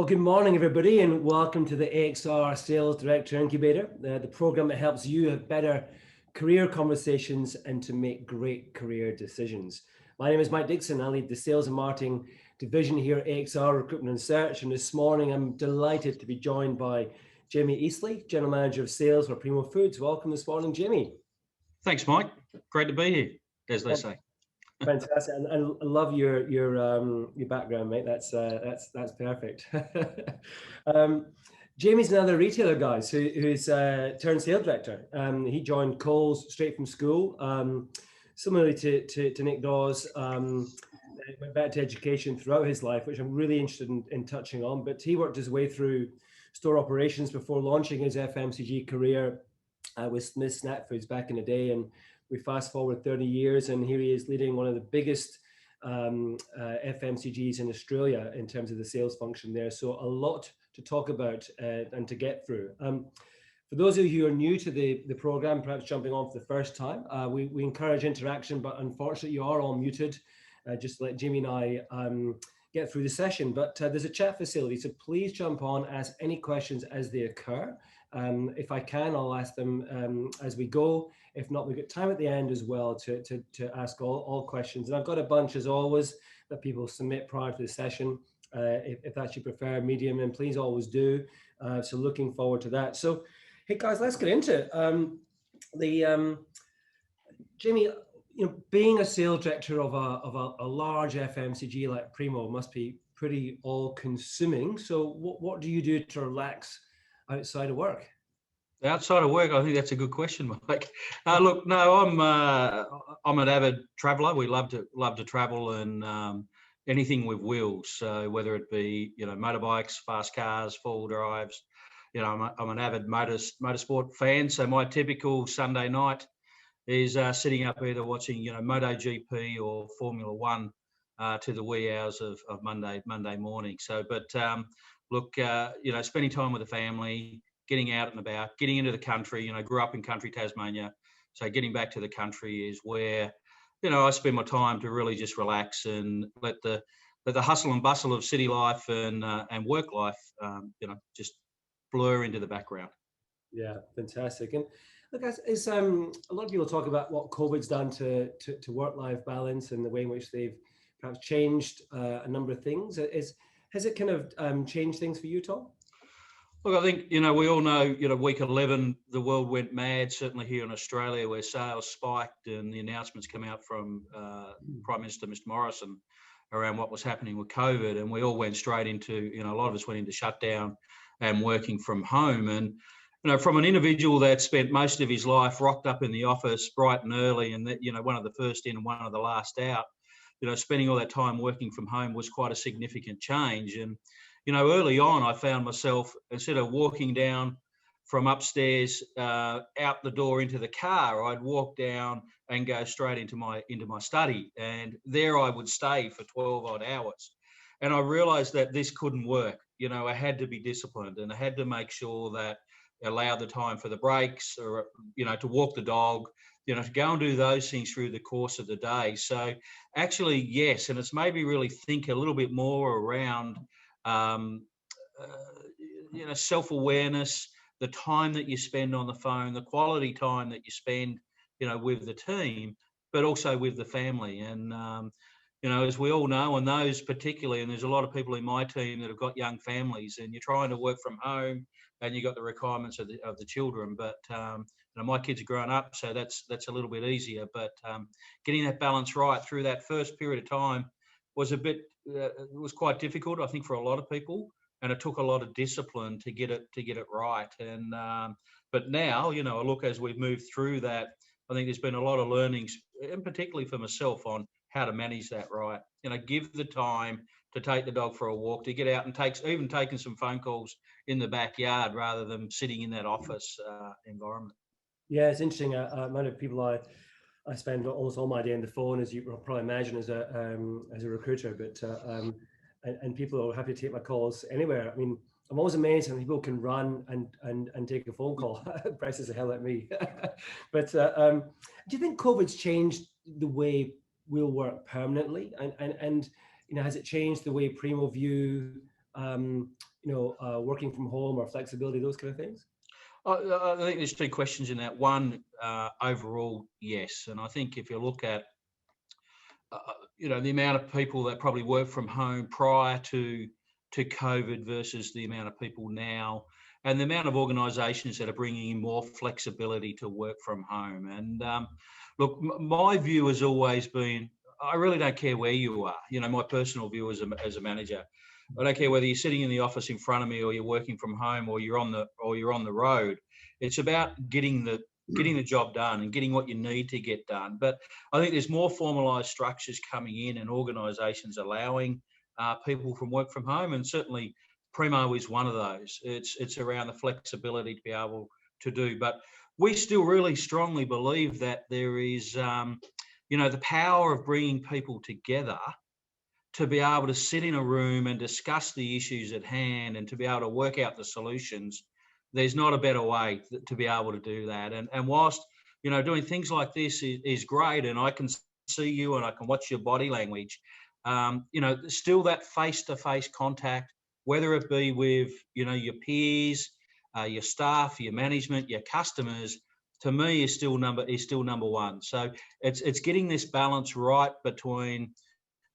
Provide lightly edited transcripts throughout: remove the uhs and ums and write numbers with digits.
Well, good morning, everybody, and welcome to the AXR Sales Director Incubator, the program that helps you have better career conversations and to make great career decisions. My name is Mike Dixon. I lead the Sales and Marketing Division here at AXR Recruitment and Search, and this morning I'm delighted to be joined by Jamie Eastley, General Manager of Sales for Primo Foods. Welcome this morning, Jamie. Thanks, Mike. Great to be here, as they say. Fantastic, and I love your background, mate. That's perfect. Jamie's another retailer, guys, who's turned sales director. He joined Coles straight from school. Similarly to Nick Dawes, went back to education throughout his life, which I'm really interested in touching on. But he worked his way through store operations before launching his FMCG career with Smith Snack Foods back in the day, and we fast forward 30 years, and here he is leading one of the biggest FMCGs in Australia in terms of the sales function there. So a lot to talk about and to get through. For those of you who are new to the program, perhaps jumping on for the first time, we encourage interaction, but unfortunately you are all muted. Just to let Jamie and I get through the session. But there's a chat facility, so please jump on, ask any questions as they occur. If I can, I'll ask them as we go. If not, we've got time at the end as well to ask all questions. And I've got a bunch, as always, that people submit prior to the session. If that's your preferred medium, then please always do. So looking forward to that. So, hey guys, let's get into it. Jamie, being a sales director of a large FMCG like Primo must be pretty all-consuming. So what do you do to relax outside of work? Outside of work, I think that's a good question, Mike. Look, no, I'm an avid traveller. We love to travel and anything with wheels. So whether it be motorbikes, fast cars, four-wheel drives. I'm an avid motorsport fan. So my typical Sunday night is sitting up either watching MotoGP or Formula One to the wee hours of Monday morning. So, but look, spending time with the family, getting out and about, getting into the country. Grew up in country Tasmania, so getting back to the country is where I spend my time to really just relax and let the hustle and bustle of city life and work life just blur into the background. Yeah, fantastic. And look, as a lot of people talk about what COVID's done to work-life balance and the way in which they've perhaps changed a number of things. Has it kind of changed things for you, Tom? Look, I think, we all know, week 11, the world went mad, certainly here in Australia, where sales spiked and the announcements come out from Prime Minister, Mr. Morrison, around what was happening with COVID. And we all went straight into, a lot of us went into shutdown and working from home. And, from an individual that spent most of his life rocked up in the office bright and early and, one of the first in and one of the last out, spending all that time working from home was quite a significant change. And, early on, I found myself, instead of walking down from upstairs out the door into the car, I'd walk down and go straight into my study. And there I would stay for 12 odd hours. And I realized that this couldn't work. I had to be disciplined and I had to make sure that I allowed the time for the breaks or, to walk the dog, to go and do those things through the course of the day. So actually, yes. And it's maybe really think a little bit more around self-awareness, the time that you spend on the phone, the quality time that you spend, with the team, but also with the family. And, as we all know, and those particularly, and there's a lot of people in my team that have got young families and you're trying to work from home and you've got the requirements of the children. But, my kids are grown up, so that's a little bit easier. But getting that balance right through that first period of time was it was quite difficult, I think, for a lot of people, and it took a lot of discipline to get it right. And but now, I look as we've moved through that, I think there's been a lot of learnings, and particularly for myself, on how to manage that right. Give the time to take the dog for a walk, to get out and taking some phone calls in the backyard rather than sitting in that office environment. Yeah, it's interesting. Amount of people I spend almost all my day on the phone, as you probably imagine, as a recruiter. But and people are happy to take my calls anywhere. I mean, I'm always amazed when people can run and take a phone call. It presses the hell at me. But do you think COVID's changed the way we'll work permanently? And has it changed the way Primo view working from home or flexibility, those kind of things? I think there's two questions in that. One, overall, yes. And I think if you look at, the amount of people that probably work from home prior to COVID versus the amount of people now, and the amount of organisations that are bringing in more flexibility to work from home. And look, my view has always been, I really don't care where you are. My personal view as a manager, I don't care whether you're sitting in the office in front of me or you're working from home or you're on the road. It's about getting the job done and getting what you need to get done. But I think there's more formalised structures coming in and organisations allowing people from work from home, and certainly Primo is one of those. It's around the flexibility to be able to do. But we still really strongly believe that there is, the power of bringing people together to be able to sit in a room and discuss the issues at hand and to be able to work out the solutions. There's not a better way to be able to do that. And whilst, doing things like this is great, and I can see you and I can watch your body language, still that face-to-face contact, whether it be with, your peers, your staff, your management, your customers, to me is still number one. So it's getting this balance right between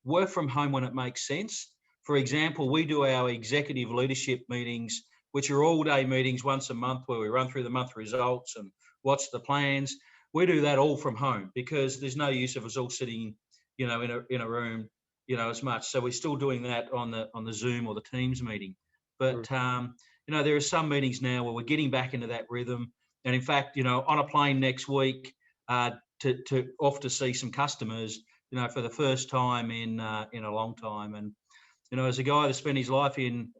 work from home when it makes sense. For example, we do our executive leadership meetings, which are all-day meetings once a month where we run through the month results and what's the plans. We do that all from home because there's no use of us all sitting, in a room, as much. So we're still doing that on the Zoom or the Teams meeting. But there are some meetings now where we're getting back into that rhythm. And in fact, on a plane next week to see some customers, for the first time in a long time. And as a guy that spent his life in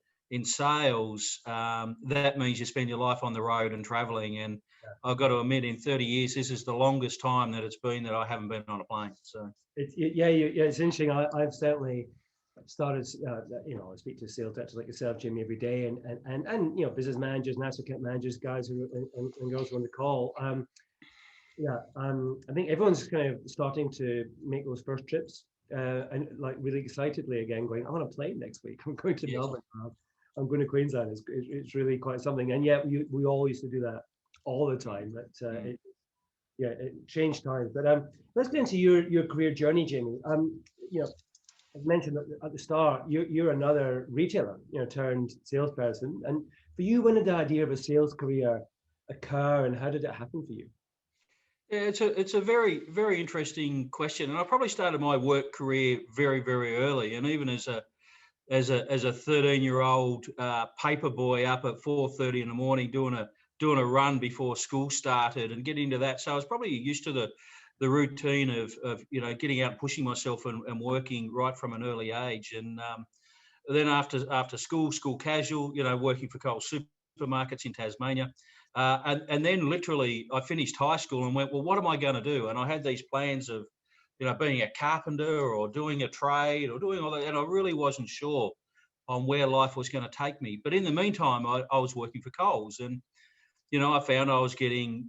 sales, that means you spend your life on the road and traveling. And I've got to admit, in 30 years, this is the longest time that it's been that I haven't been on a plane. So it's interesting. I've certainly started, I speak to sales directors like yourself, Jimmy, every day, and business managers, national account managers, guys and girls who are on the call. I think everyone's kind of starting to make those first trips and like really excitedly again going, I'm on a plane next week. I'm going to Melbourne. I'm going to Queensland. It's really quite something. And yet we all used to do that all the time. But it changed times. But let's get into your career journey, Jamie. As mentioned at the start, you're another retailer, turned salesperson. And for you, when did the idea of a sales career occur, and how did it happen for you? Yeah, it's a very, very interesting question, and I probably started my work career very, very early, and even as a 13-year-old paper boy up at 4:30 in the morning doing a run before school started and getting into that. So I was probably used to the routine of getting out and pushing myself and working right from an early age, and then after school casual, working for Coles supermarkets in Tasmania. And then literally I finished high school and went, well, what am I going to do? And I had these plans of, being a carpenter or doing a trade or doing all that. And I really wasn't sure on where life was going to take me. But in the meantime, I was working for Coles, and, I found I was getting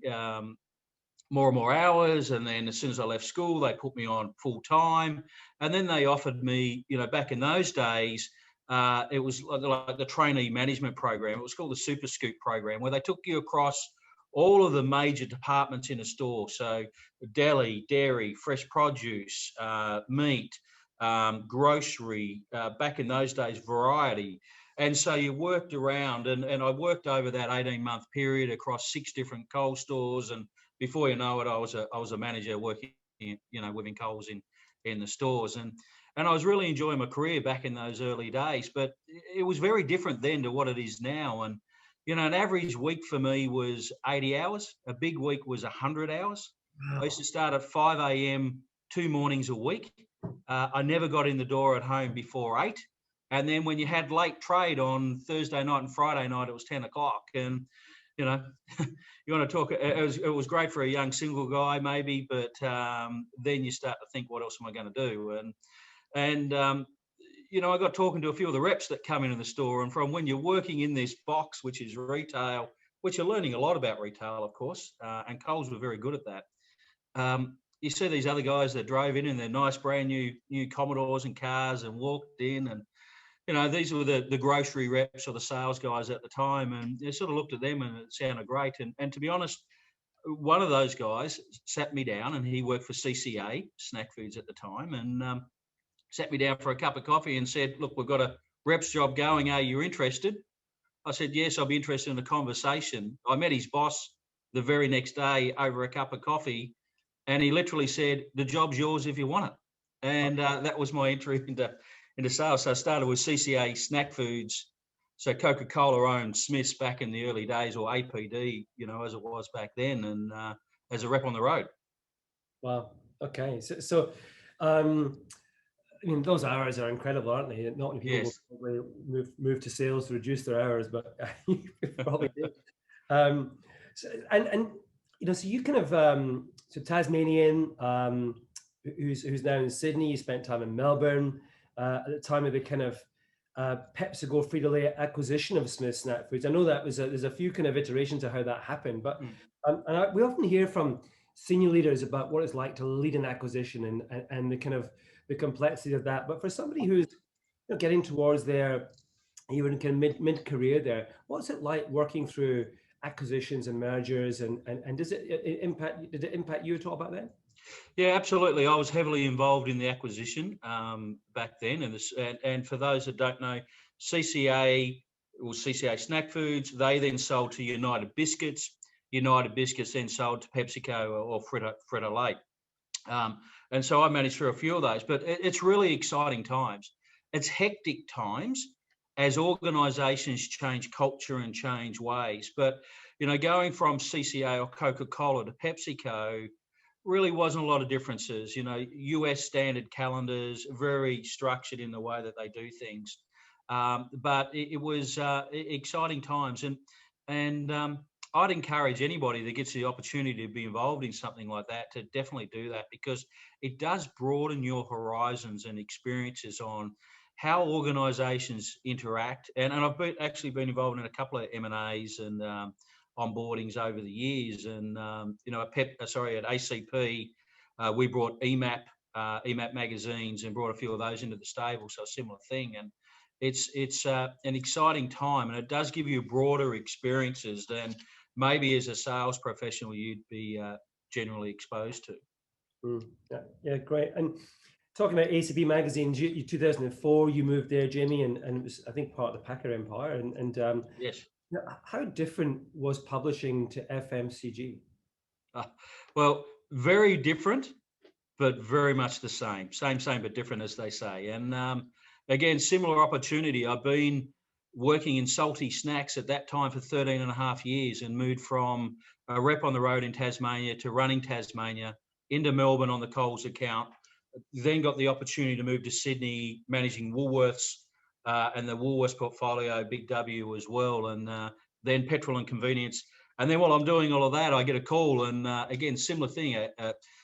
more and more hours. And then as soon as I left school, they put me on full time. And then they offered me, back in those days, it was like the trainee management program. It was called the Super Scoop program, where they took you across all of the major departments in a store. So deli, dairy, fresh produce, meat, grocery, back in those days, variety. And so you worked around, and I worked over that 18-month period across 6 different Coles stores. And before you know it, I was a manager working, within Coles in the stores. And I was really enjoying my career back in those early days, but it was very different then to what it is now. And, an average week for me was 80 hours. A big week was 100 hours. Wow. I used to start at 5 a.m. 2 mornings a week. I never got in the door at home before 8. And then when you had late trade on Thursday night and Friday night, it was 10 o'clock. And, you want to talk, it was great for a young single guy maybe, but then you start to think, what else am I going to do? And I got talking to a few of the reps that come into the store, and from when you're working in this box, which is retail, which you're learning a lot about retail, of course, and Coles were very good at that. You see these other guys that drove in their nice brand new Commodores and cars and walked in, and you know, these were the grocery reps or the sales guys at the time, and I sort of looked at them and it sounded great. And to be honest, one of those guys sat me down, and he worked for CCA, Snack Foods at the time, and sat me down for a cup of coffee and said, look, we've got a rep's job going. Are you interested? I said, yes, I'll be interested in a conversation. I met his boss the very next day over a cup of coffee, and he literally said, the job's yours if you want it. And that was my entry into sales. So I started with CCA Snack Foods. So Coca-Cola owned Smith's back in the early days, or APD, you know, as it was back then, and as a rep on the road. Wow. Okay. I mean, those hours are incredible, aren't they? Not many people Yes. will probably move to sales to reduce their hours, but you probably did. And you know, so you kind of so Tasmanian, who's now in Sydney. You spent time in Melbourne at the time of the kind of PepsiCo Frito-Lay acquisition of Smith Snack Foods. I know that there's a few kind of iterations of how that happened, but we often hear from senior leaders about what it's like to lead an acquisition and the kind of the complexity of that. But for somebody who's getting towards their even kind of mid-career there, what's it like working through acquisitions and mergers, and did it impact you at all back then? Yeah, absolutely. I was heavily involved in the acquisition back then, and for those that don't know, CCA or CCA Snack Foods, they then sold to United Biscuits. United Biscuits then sold to PepsiCo or Frito-Lay. And so I managed through a few of those, but it's really exciting times. It's hectic times as organisations change culture and change ways. But, you know, going from CCA or Coca-Cola to PepsiCo really wasn't a lot of differences. You know, US standard calendars, very structured in the way that they do things. But it was exciting times. And I'd encourage anybody that gets the opportunity to be involved in something like that to definitely do that, because it does broaden your horizons and experiences on how organisations interact. And I've actually been involved in a couple of M&As and onboardings over the years. And, you know, at ACP, we brought EMAP magazines and brought a few of those into the stable. So a similar thing. And it's an exciting time, and it does give you broader experiences than maybe as a sales professional you'd be generally exposed to. Yeah, great. And talking about ACB magazines, you 2004, you moved there, Jamie, and it was, I think, part of the Packer empire. And yes. How different was publishing to FMCG? Well, very different, but very much the same. Same, but different, as they say. And again, similar opportunity. I've been working in salty snacks at that time for 13 and a half years, and moved from a rep on the road in Tasmania to running Tasmania, into Melbourne on the Coles account. Then got the opportunity to move to Sydney, managing Woolworths and the Woolworths portfolio, Big W as well, and then petrol and convenience. And then while I'm doing all of that, I get a call, and again, similar thing.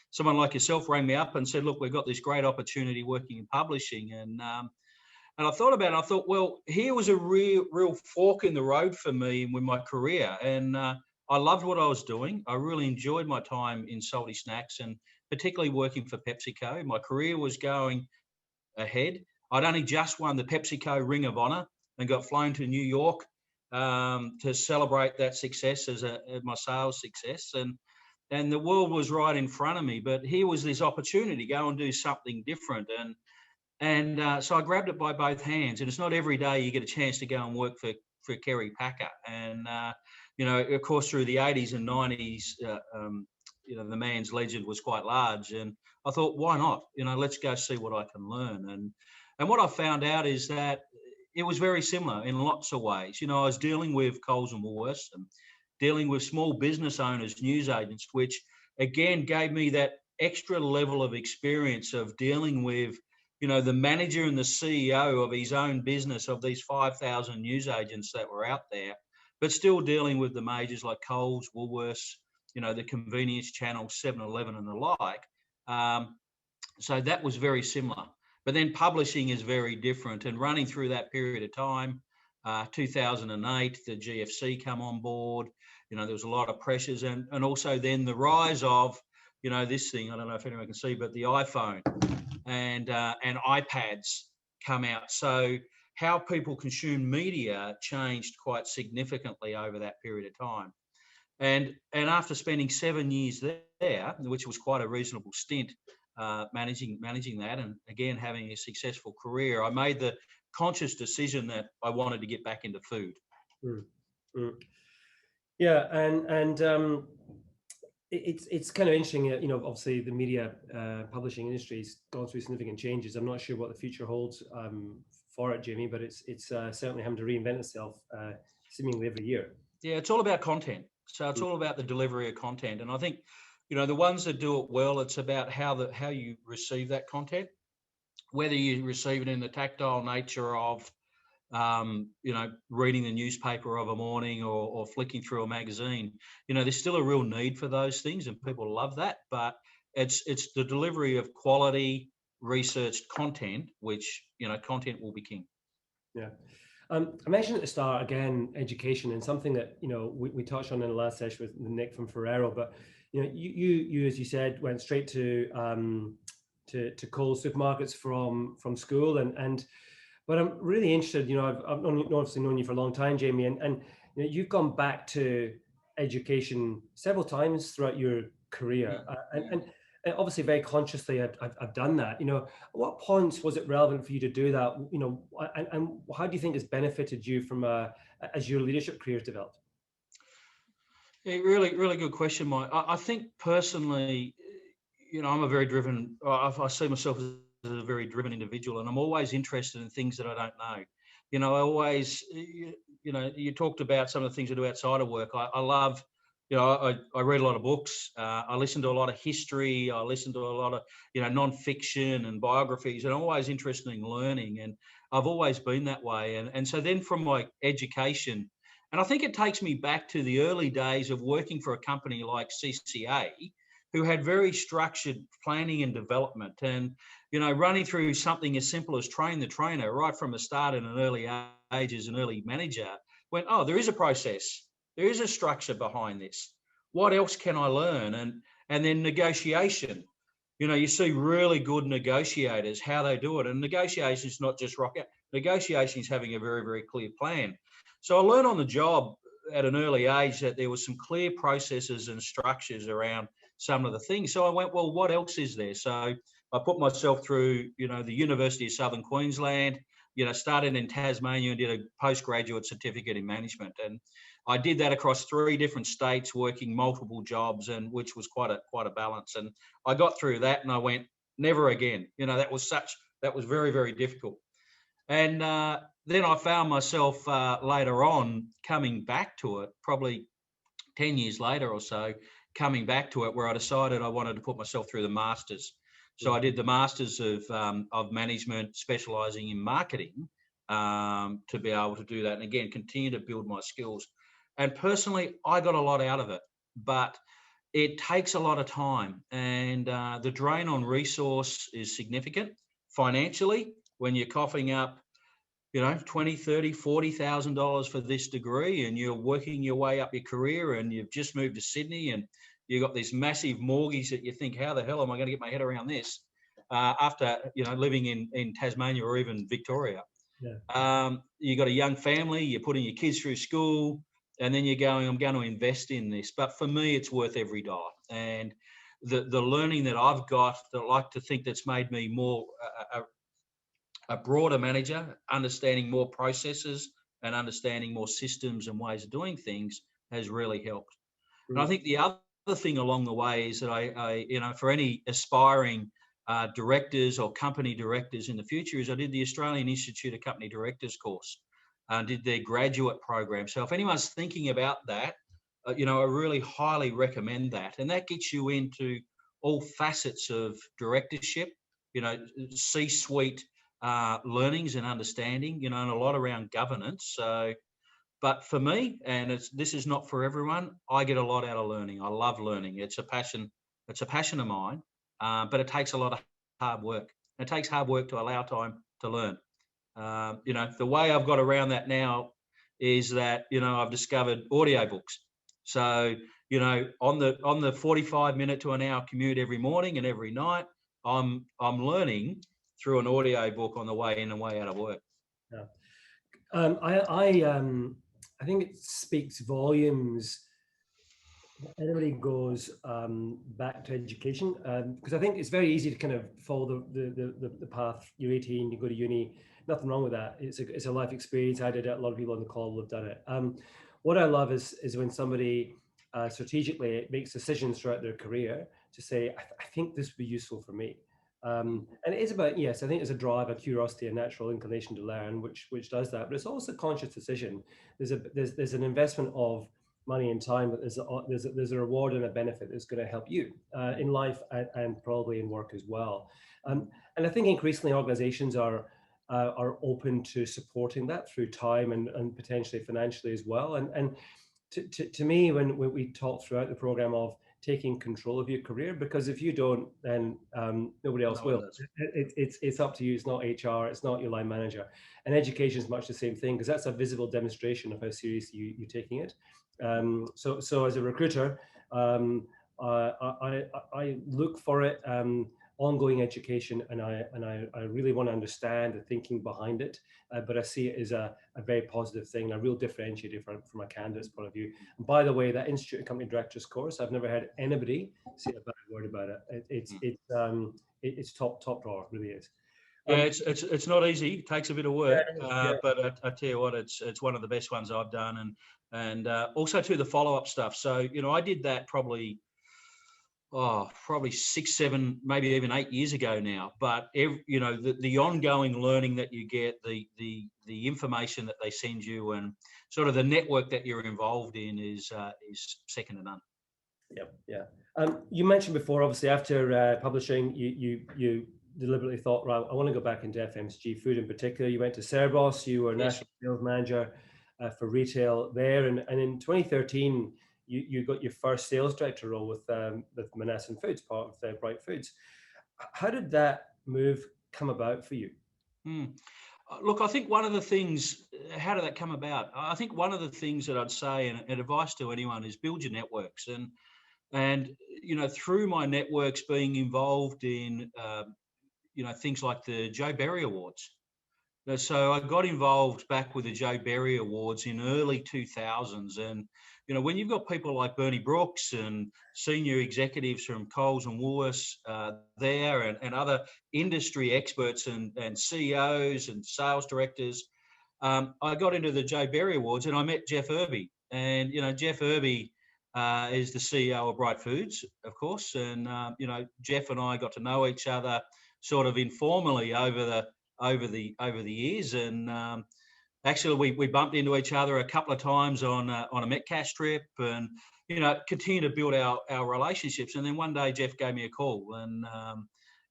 Someone like yourself rang me up and said, look, we've got this great opportunity working in publishing. And I thought about it. I thought, well, here was a real fork in the road for me with my career. And I loved what I was doing. I really enjoyed my time in salty snacks, and particularly working for PepsiCo. My career was going ahead. I'd only just won the PepsiCo Ring of Honor and got flown to New York to celebrate that success as my sales success. And the world was right in front of me. But here was this opportunity to go and do something different. And so I grabbed it by both hands. And it's not every day you get a chance to go and work for Kerry Packer. And, you know, of course, through the 80s and 90s, you know, the man's legend was quite large. And I thought, why not? You know, let's go see what I can learn. And what I found out is that it was very similar in lots of ways. You know, I was dealing with Coles and Woolworths and dealing with small business owners, news agents, which again gave me that extra level of experience of dealing with, you know, the manager and the CEO of his own business, of these 5,000 news agents that were out there, but still dealing with the majors like Coles, Woolworths, you know, the convenience channel, 7-Eleven and the like. So that was very similar. But then publishing is very different. And running through that period of time, 2008, the GFC come on board. You know, there was a lot of pressures, and also then the rise of, you know, this thing, I don't know if anyone can see, but the iPhone and iPads come out. So how people consume media changed quite significantly over that period of time. And after spending 7 years there, which was quite a reasonable stint, managing that, and again having a successful career, I made the conscious decision that I wanted to get back into food. Mm, mm. Yeah, and it's kind of interesting. You know, obviously the media publishing industry's gone through significant changes. I'm not sure what the future holds for it, Jamie, but it's certainly having to reinvent itself seemingly every year. Yeah, it's all about content. So it's all about the delivery of content, and I think, you know, the ones that do it well, it's about how you receive that content, whether you receive it in the tactile nature of you know, reading the newspaper of a morning or flicking through a magazine. You know, there's still a real need for those things, and people love that. But it's the delivery of quality researched content, which, you know, content will be king. Yeah. I mentioned at the start again education, and something that, you know, we touched on in the last session with Nick from Ferrero. But you know, you as you said went straight to Coles supermarkets from school, and but I'm really interested. You know, I've obviously known you for a long time, Jamie, and you know, you've gone back to education several times throughout your career, and obviously very consciously I've done that. You know, at what points was it relevant for you to do that? You know, and how do you think it's benefited you from as your leadership career has developed? Yeah, really good question, Mike. I think personally, you know, I'm a very driven. I see myself as a very driven individual, and I'm always interested in things that I don't know. You know, I always, you know, you talked about some of the things I do outside of work. I love, you know, I read a lot of books. I listen to a lot of history. I listen to a lot of, you know, non-fiction and biographies, and I'm always interested in learning. And I've always been that way. And so then from my education, and I think it takes me back to the early days of working for a company like CCA, who had very structured planning and development, and, you know, running through something as simple as train the trainer right from the start in an early age as an early manager, went, oh, there is a process. There is a structure behind this. What else can I learn? And then negotiation. You know, you see really good negotiators, how they do it. And negotiation is not just rock out. Negotiation is having a very, very clear plan. So I learned on the job at an early age that there was some clear processes and structures around some of the things. So I went, well, what else is there? So I put myself through, you know, the University of Southern Queensland, you know, started in Tasmania and did a postgraduate certificate in management. And I did that across 3 different states, working multiple jobs, and which was quite a balance. And I got through that, and I went, never again. You know, that was very, very difficult. And then I found myself later on coming back to it, probably 10 years later or so, coming back to it, where I decided I wanted to put myself through the Masters. So I did the Masters of Management, specialising in marketing, to be able to do that. And again, continue to build my skills. And personally, I got a lot out of it, but it takes a lot of time. And the drain on resource is significant financially when you're coughing up, you know, $20,000, $30,000, $40,000 for this degree, and you're working your way up your career, and you've just moved to Sydney, and you've got this massive mortgage that you think, how the hell am I going to get my head around this? After, you know, living in Tasmania or even Victoria. Yeah. You got a young family, you're putting your kids through school, and then you're going, I'm going to invest in this. But for me, it's worth every dollar. And the learning that I've got, that I like to think that's made me more a broader manager, understanding more processes and understanding more systems and ways of doing things, has really helped. And I think the other thing along the way is that I you know, for any aspiring directors or company directors in the future, is I did the Australian Institute of Company Directors course, did their graduate program. So if anyone's thinking about that, you know, I really highly recommend that. And that gets you into all facets of directorship, you know, C-suite learnings and understanding, you know, and a lot around governance. So, but for me, and this is not for everyone, I get a lot out of learning. I love learning. It's a passion. It's a passion of mine, but it takes a lot of hard work. It takes hard work to allow time to learn. You know, the way I've got around that now is that, you know, I've discovered audiobooks. So, you know, on the 45-minute to an hour commute every morning and every night, I'm learning through an audio book on the way in and way out of work. Yeah. I think it speaks volumes. Anybody goes back to education, because I think it's very easy to kind of follow the path. You're 18, you go to uni, nothing wrong with that. It's a life experience. I did it. A lot of people on the call will have done it. What I love is when somebody strategically makes decisions throughout their career to say, I think this would be useful for me. And it is about, yes, I think there's a drive, a curiosity, a natural inclination to learn, which does that. But it's also a conscious decision. There's an investment of money and time, but there's a reward and a benefit that's going to help you in life and probably in work as well. And I think increasingly organizations are open to supporting that through time and potentially financially as well. And to me, when we talk throughout the program of taking control of your career, because if you don't, then nobody else will. It's up to you. It's not HR. It's not your line manager. And education is much the same thing, because that's a visible demonstration of how seriously you're taking it. So as a recruiter, I look for it, ongoing education, and I really want to understand the thinking behind it. But I see it as a very positive thing, a real differentiator from a candidate's point of view. And by the way, that Institute of Company Directors course, I've never heard anybody say a bad word about it. It's top drawer, really is. Yeah, it's not easy. It takes a bit of work, but I tell you what, it's one of the best ones I've done, and also to the follow-up stuff. So I did that probably 6, 7, maybe even 8 years ago now. But the ongoing learning that you get, the information that they send you, and sort of the network that you're involved in is second to none. Yeah. You mentioned before, obviously, after publishing, you deliberately thought, right, I want to go back into FMCG food in particular. You went to Cerebos. You were national sales manager for retail there, and in 2013, you got your first sales director role with Manasseh Foods, part of Bright Foods. How did that move come about for you? Look, I think one of the things, how did that come about? I think one of the things that I'd say, and advice to anyone, is build your networks. And through my networks, being involved in things like the Joe Berry Awards. So I got involved back with the Joe Berry Awards in early 2000s. And, when you've got people like Bernie Brooks and senior executives from Coles and Woolworths there, and other industry experts and CEOs and sales directors, I got into the Joe Berry Awards and I met Jeff Irby. And, Jeff Irby is the CEO of Bright Foods, of course. And, Jeff and I got to know each other sort of informally over the years, and actually we bumped into each other a couple of times on a Metcash trip, and continue to build our relationships. And then one day Jeff gave me a call, and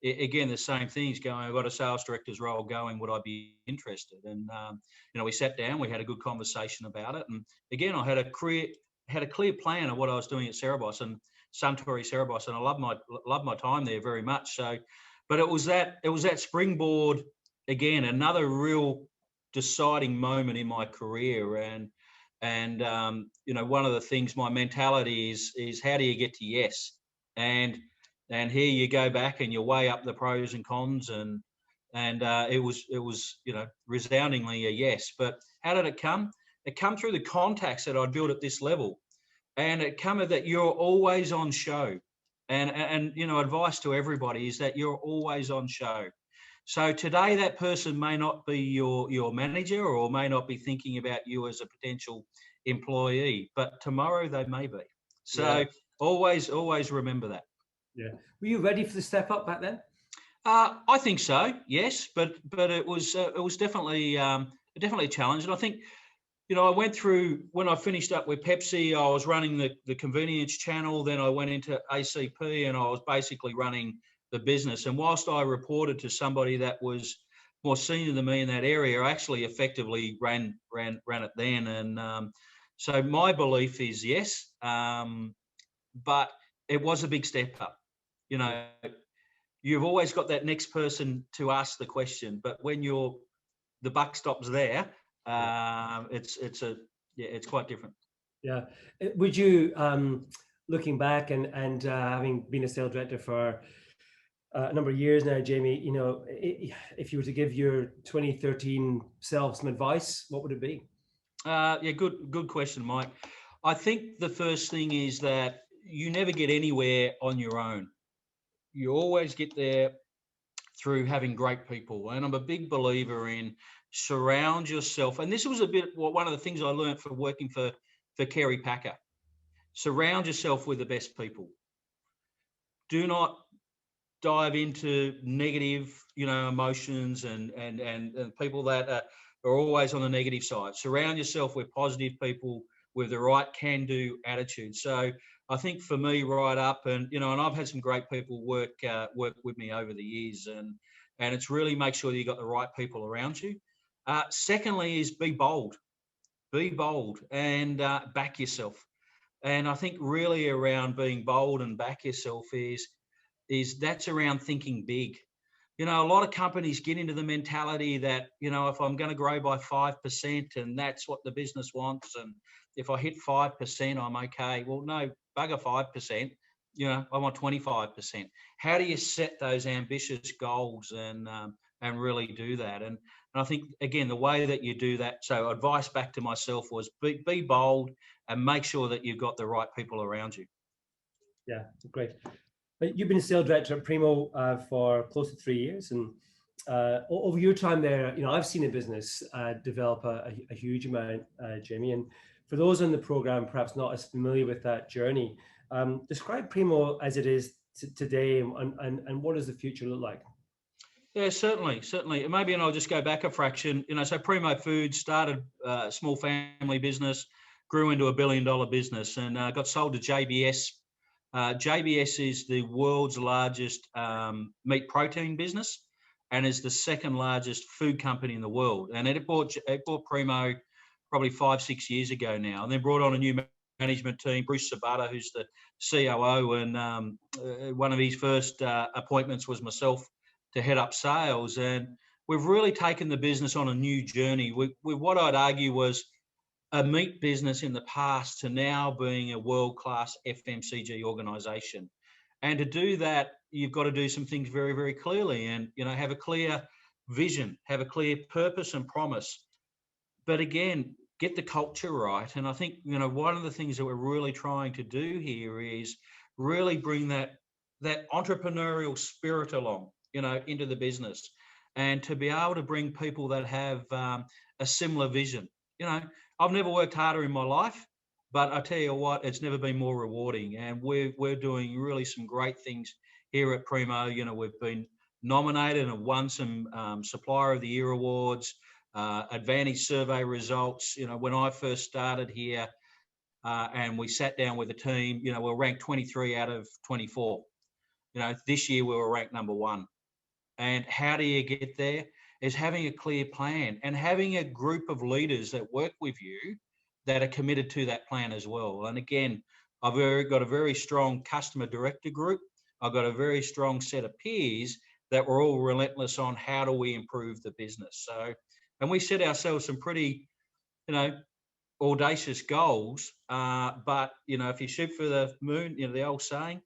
again the same things going. I've got a sales director's role going. Would I be interested? And we sat down. We had a good conversation about it. And again, I had a clear plan of what I was doing at Cerebos and Suntory Cerebos, and I loved my time there very much. So. But it was that springboard, again, another real deciding moment in my career. And one of the things, my mentality is how do you get to yes? And here you go back and you weigh up the pros and cons, and it was resoundingly a yes. But how did it come? It come through the contacts that I'd built at this level, and it come that you're always on show. And advice to everybody is that you're always on show. So today that person may not be your manager, or may not be thinking about you as a potential employee, but tomorrow they may be. So always remember that. Yeah. Were you ready for the step up back then? I think so. Yes, but it was definitely a challenge. And I think, I went through, when I finished up with Pepsi, I was running the convenience channel. Then I went into ACP and I was basically running the business. And whilst I reported to somebody that was more senior than me in that area, I actually effectively ran it then. And so my belief is yes, but it was a big step up. You've always got that next person to ask the question, but when the buck stops there, it's quite different. Yeah. Would you, looking back and having been a sales director for a number of years now, Jamie. You know, if you were to give your 2013 self some advice, what would it be? Yeah, good question, Mike. I think the first thing is that you never get anywhere on your own. You always get there through having great people. And I'm a big believer in surround yourself. And this was a bit one of the things I learned from working for Kerry Packer. Surround yourself with the best people. Do not dive into negative, emotions and people that are always on the negative side. Surround yourself with positive people with the right can-do attitude. So I think for me, right up, and I've had some great people work with me over the years, and it's really make sure that you got the right people around you. Secondly, is be bold, and back yourself. And I think really around being bold and back yourself is that's around thinking big. A lot of companies get into the mentality that, if I'm going to grow by 5% and that's what the business wants, and if I hit 5%, I'm okay. Well, no, bugger 5%. I want 25%. How do you set those ambitious goals and really do that? And I think, again, the way that you do that, so advice back to myself was be bold and make sure that you've got the right people around you. Yeah, great. You've been a sales director at Primo for close to 3 years, and over your time there, I've seen a business develop a huge amount, Jamie. And for those on the program perhaps not as familiar with that journey, describe Primo as it is today, and what does the future look like? Yeah, certainly. And maybe, I'll just go back a fraction. So Primo Foods started a small family business, grew into $1 billion business, and got sold to JBS. JBS is the world's largest meat protein business, and is the second largest food company in the world. And it bought Primo probably 5-6 years ago now, and then brought on a new management team, Bruce Sabata, who's the COO, and one of his first appointments was myself to head up sales. And we've really taken the business on a new journey. With what I'd argue was a meat business in the past to now being a world-class FMCG organisation. And to do that, you've got to do some things very, very clearly, and have a clear vision, have a clear purpose and promise. But again, get the culture right. And I think one of the things that we're really trying to do here is really bring that entrepreneurial spirit along, into the business, and to be able to bring people that have a similar vision. I've never worked harder in my life, but I tell you what, it's never been more rewarding. And we're doing really some great things here at Primo. We've been nominated and won some Supplier of the Year awards, Advantage survey results. When I first started here, and we sat down with the team, we were ranked 23 out of 24. This year we were ranked number 1. And how do you get there? Is having a clear plan and having a group of leaders that work with you that are committed to that plan as well. And again, I've got a very strong customer director group. I've got a very strong set of peers that were all relentless on how do we improve the business. So, and we set ourselves some pretty, audacious goals. But, if you shoot for the moon, the old saying,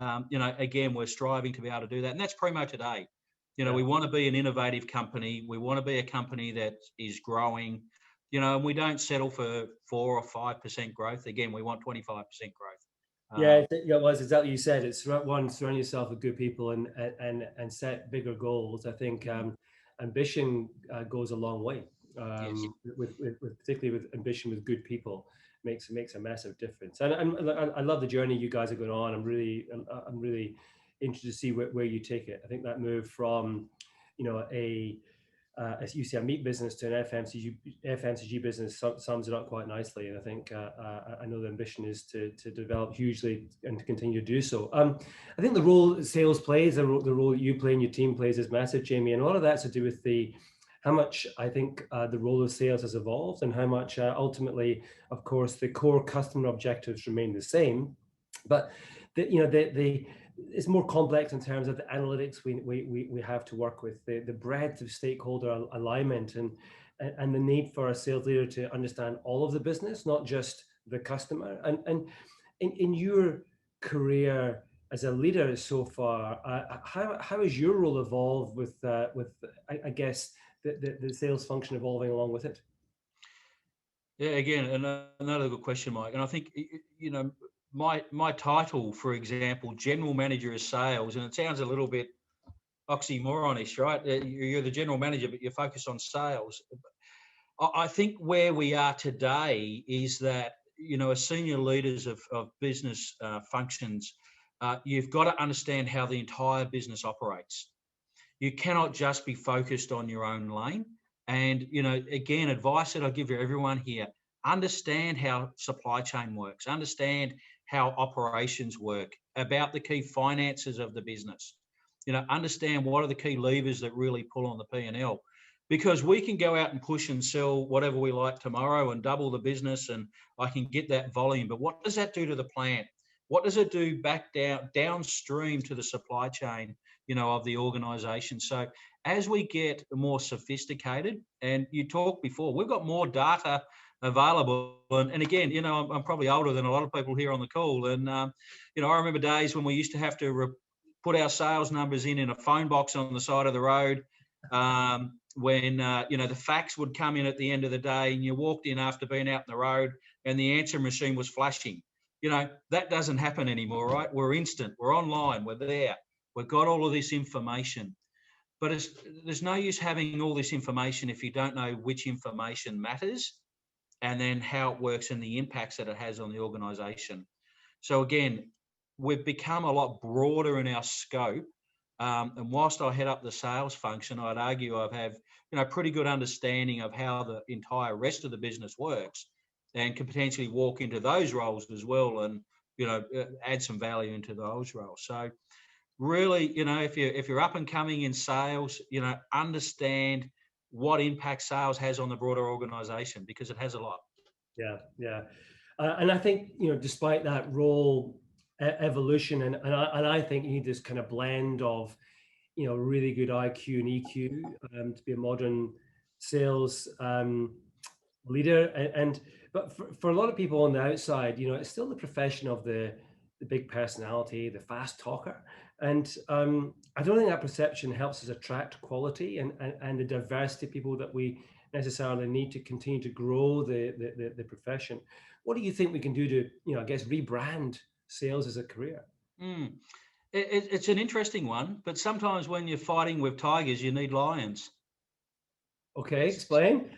again, we're striving to be able to do that. And that's Primo today. We want to be an innovative company. We want to be a company that is growing, and we don't settle for 4 or 5% growth. Again, we want 25% growth. Yeah, it was exactly you said. It's surround yourself with good people and set bigger goals. I think ambition goes a long way. Yes. With particularly with ambition with good people makes a massive difference. And I love the journey you guys are going on. I'm really interested to see where you take it. I think that move from as you say, a meat business to an FMCG business sums it up quite nicely. And I think I know the ambition is to develop hugely and to continue to do so. I think the role sales plays, the role that you play and your team plays is massive, Jamie. And a lot of that's to do with how much I think the role of sales has evolved, and how much ultimately, of course, the core customer objectives remain the same. But it's more complex in terms of the analytics we have to work with, the breadth of stakeholder alignment, and the need for a sales leader to understand all of the business, not just the customer. And in your career, as a leader so far, how has your role evolved with I guess the sales function evolving along with it? Yeah, again, another good question, Mike. And I think you know my title, for example, general manager of sales, and it sounds a little bit oxymoronish, right? You're the general manager, but you focus on sales. I think where we are today is that, as senior leaders of business functions, you've got to understand how the entire business operates. You cannot just be focused on your own lane. And, again, advice that I give to everyone here, understand how supply chain works, understand how operations work, about the key finances of the business. Understand what are the key levers that really pull on the P&L, because we can go out and push and sell whatever we like tomorrow and double the business, and I can get that volume. But what does that do to the plant? What does it do back downstream to the supply chain, of the organization? So as we get more sophisticated, and you talked before, we've got more data available. And again, I'm probably older than a lot of people here on the call. And, I remember days when we used to have to put our sales numbers in a phone box on the side of the road. When, the fax would come in at the end of the day, and you walked in after being out on the road and the answer machine was flashing. That doesn't happen anymore, right? We're instant, we're online, we're there. We've got all of this information. But there's no use having all this information if you don't know which information matters and then how it works and the impacts that it has on the organization. So again, we've become a lot broader in our scope. And whilst I head up the sales function, I'd argue I have, pretty good understanding of how the entire rest of the business works, and can potentially walk into those roles as well and, add some value into those roles. So really, if you're up and coming in sales, understand what impact sales has on the broader organization, because it has a lot. Yeah, yeah. And I think, despite that role evolution, and I think you need this kind of blend of, really good IQ and EQ to be a modern sales leader. But for a lot of people on the outside, it's still the profession of the big personality, the fast talker. And I don't think that perception helps us attract quality and the diversity of people that we necessarily need to continue to grow the profession. What do you think we can do to, I guess, rebrand sales as a career? It's an interesting one, but sometimes when you're fighting with tigers, you need lions. Okay, explain.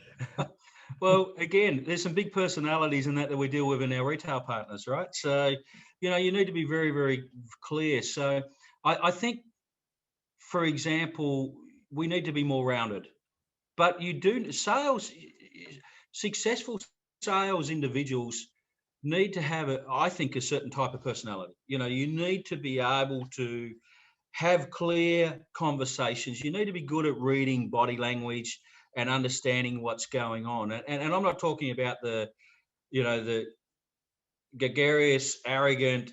Well, again, there's some big personalities in that we deal with in our retail partners, right? So, you need to be very, very clear. So I think, for example, we need to be more rounded. But successful sales individuals need to have, I think, a certain type of personality. You need to be able to have clear conversations. You need to be good at reading body language and understanding what's going on. And I'm not talking about the gregarious, arrogant,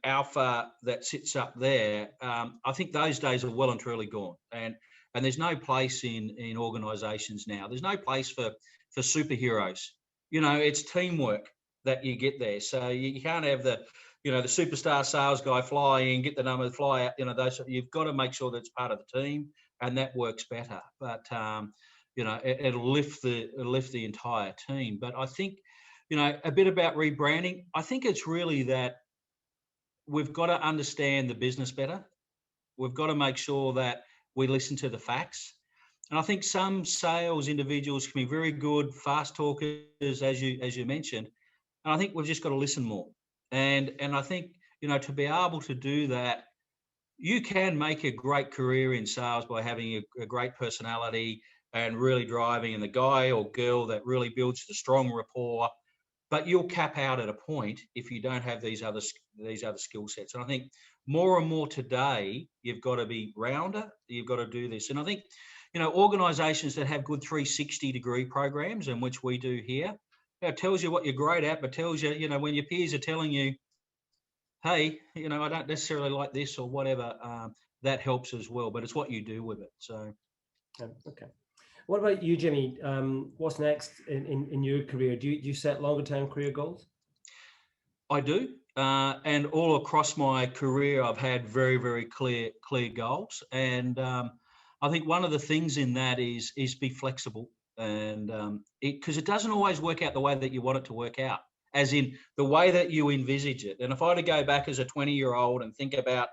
alpha that sits up there. I think those days are well and truly gone. And there's no place in organizations now. There's no place for superheroes. It's teamwork that you get there. So you can't have the superstar sales guy fly in, get the number, fly out. You've got to make sure that it's part of the team, and that works better. But it'll lift the entire team. But I think, a bit about rebranding. I think it's really that we've got to understand the business better. We've got to make sure that we listen to the facts. And I think some sales individuals can be very good, fast talkers, as you mentioned. And I think we've just got to listen more. And I think, to be able to do that, you can make a great career in sales by having a great personality and really driving, and the guy or girl that really builds the strong rapport. But you'll cap out at a point if you don't have these other skill sets. And I think more and more today, you've got to be rounder. You've got to do this. And I think, organizations that have good 360-degree programs, and which we do here, it tells you what you're great at, but tells you, when your peers are telling you, hey, I don't necessarily like this or whatever, that helps as well. But it's what you do with it. So, okay. What about you, Jimmy? What's next in your career? Do you set longer term career goals? I do. and all across my career, I've had very, very clear goals. And I think one of the things in that is be flexible, and because it doesn't always work out the way that you want it to work out, as in the way that you envisage it. And if I were to go back as a 20-year-old and think about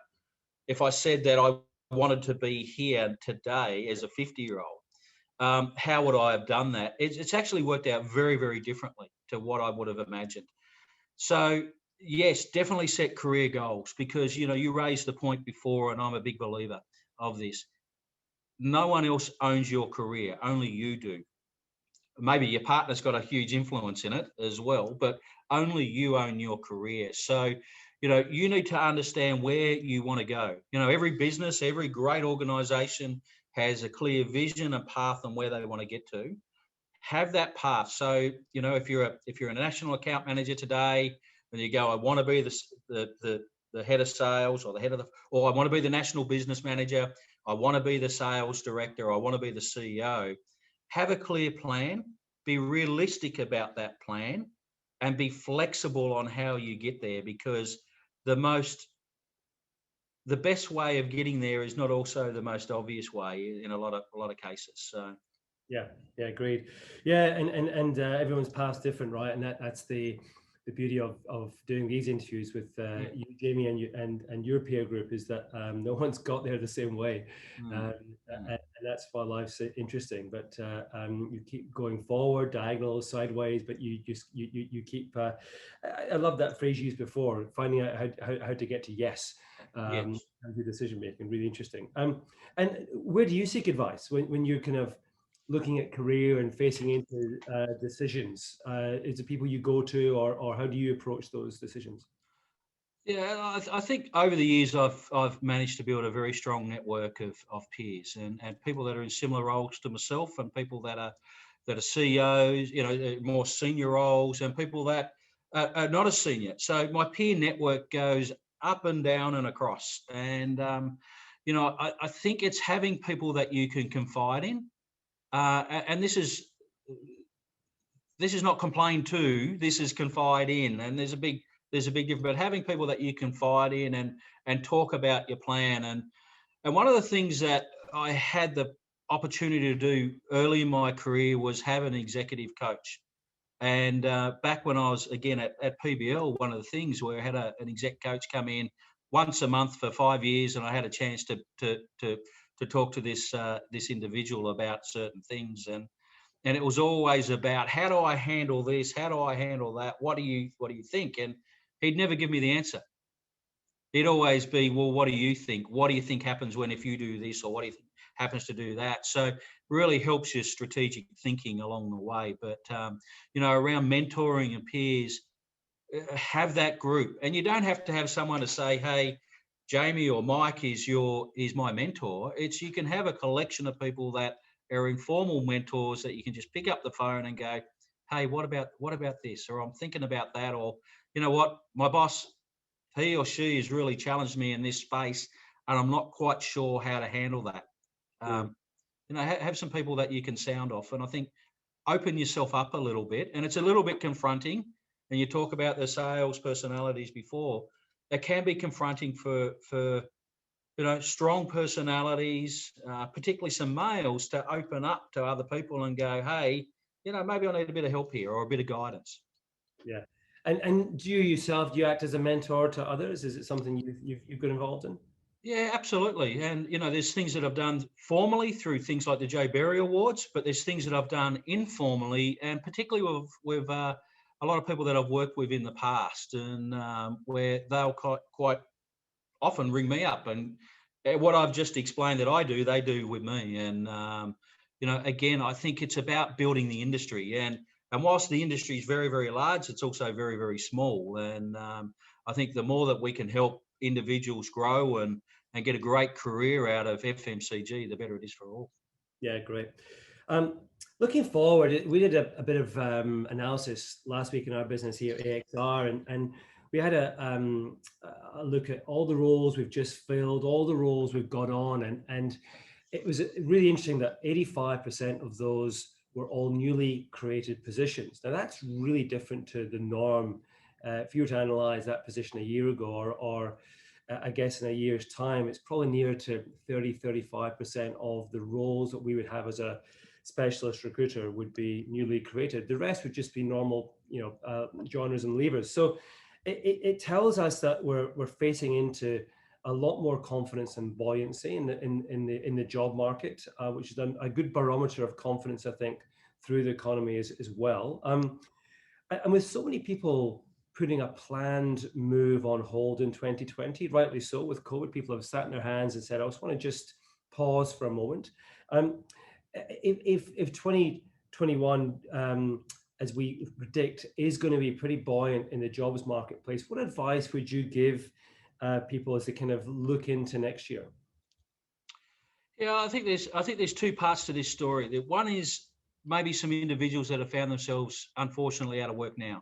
if I said that I wanted to be here today as a 50-year-old, how would I have done that? It's actually worked out very, very differently to what I would have imagined. So yes, definitely set career goals, because, you know, you raised the point before, and I'm a big believer of this. No one else owns your career, only you do. Maybe your partner's got a huge influence in it as well, but only you own your career. So, you know, you need to understand where you want to go. You know, every business, every great organization has a clear vision and path on where they want to get to. Have that path. So, you know, if you're a national account manager today, and you go, I want to be the head of sales, or the head of or I want to be the national business manager, I want to be the sales director, I want to be the CEO. Have a clear plan, be realistic about that plan, and be flexible on how you get there, because the best way of getting there is not also the most obvious way in a lot of cases. So yeah, agreed. Yeah, and everyone's path's different, right? And that's the beauty of doing these interviews with you, Jamie, and your peer group, is that no one's got there the same way, and that's why life's interesting. But you keep going forward, diagonal, sideways, but you keep. I love that phrase used before, finding out how to get to yes. yes. And do decision making. Really interesting. And where do you seek advice when you're kind of looking at career and facing into decisions? Is it people you go to, or how do you approach those decisions? Yeah, I think over the years I've managed to build a very strong network of peers and people that are in similar roles to myself, and people that are CEOs, you know, more senior roles, and people that are not as senior. So my peer network goes up and down and across. And you know, I think it's having people that you can confide in, and this is not complain to, this is confide in, and there's a big difference. But having people that you confide in and talk about your plan, and one of the things that I had the opportunity to do early in my career was have an executive coach. And back when I was again at PBL, one of the things where I had an exec coach come in once a month for 5 years, and I had a chance to talk to this individual about certain things. And it was always about, how do I handle this? How do I handle that? What do you think? And he'd never give me the answer. He'd always be, well, what do you think? What do you think happens if you do this, or what do you think happens to do that? So really helps your strategic thinking along the way. But, you know, around mentoring and peers, have that group. And you don't have to have someone to say, hey, Jamie or Mike is my mentor. You can have a collection of people that are informal mentors that you can just pick up the phone and go, hey, what about this? Or I'm thinking about that. Or, you know what, my boss, he or she has really challenged me in this space, and I'm not quite sure how to handle that. You know, have some people that you can sound off. And I think open yourself up a little bit. And it's a little bit confronting. And you talk about the sales personalities before. It can be confronting for you know, strong personalities, particularly some males, to open up to other people and go, hey, you know, maybe I need a bit of help here, or a bit of guidance. Yeah. And do you act as a mentor to others? Is it something you've got involved in? Yeah, absolutely. And, you know, there's things that I've done formally through things like the Joe Berry Awards, but there's things that I've done informally, and particularly with a lot of people that I've worked with in the past, and where they'll quite often ring me up, and what I've just explained that I do, they do with me. And, you know, again, I think it's about building the industry. And whilst the industry is very, very large, it's also very, very small. And I think the more that we can help individuals grow and get a great career out of FMCG, the better it is for all. Yeah, great. Looking forward, we did a bit of analysis last week in our business here at AXR, and we had a look at all the roles we've just filled, all the roles we've got on, and it was really interesting that 85% of those were all newly created positions. Now that's really different to the norm if you were to analyze that position a year ago, or I guess in a year's time, it's probably nearer to 30-35% of the roles that we would have as a specialist recruiter would be newly created. The rest would just be normal, joiners and leavers. So it tells us that we're facing into a lot more confidence and buoyancy in the job market, which is a good barometer of confidence, I think, through the economy as well. And with so many people putting a planned move on hold in 2020, rightly so, with COVID, people have sat in their hands and said, I just want to just pause for a moment. If 2021, as we predict, is going to be pretty buoyant in the jobs marketplace, what advice would you give people as they kind of look into next year? Yeah, I think there's two parts to this story. The one is maybe some individuals that have found themselves unfortunately out of work now.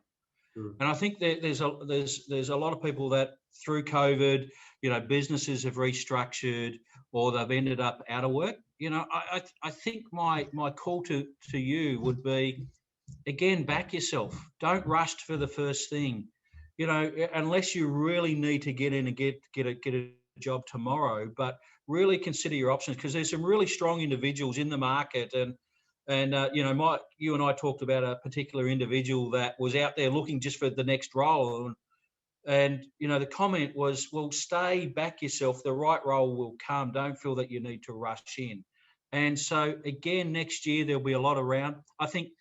And I think that there's a lot of people that through COVID, businesses have restructured or they've ended up out of work. I think my call to you would be, again, back yourself. Don't rush for the first thing. Unless you really need to get in and get a job tomorrow, but really consider your options, because there's some really strong individuals in the market. And you and I talked about a particular individual that was out there looking just for the next role. And the comment was, well, stay back yourself. The right role will come. Don't feel that you need to rush in. And so, again, next year, there'll be a lot around. I think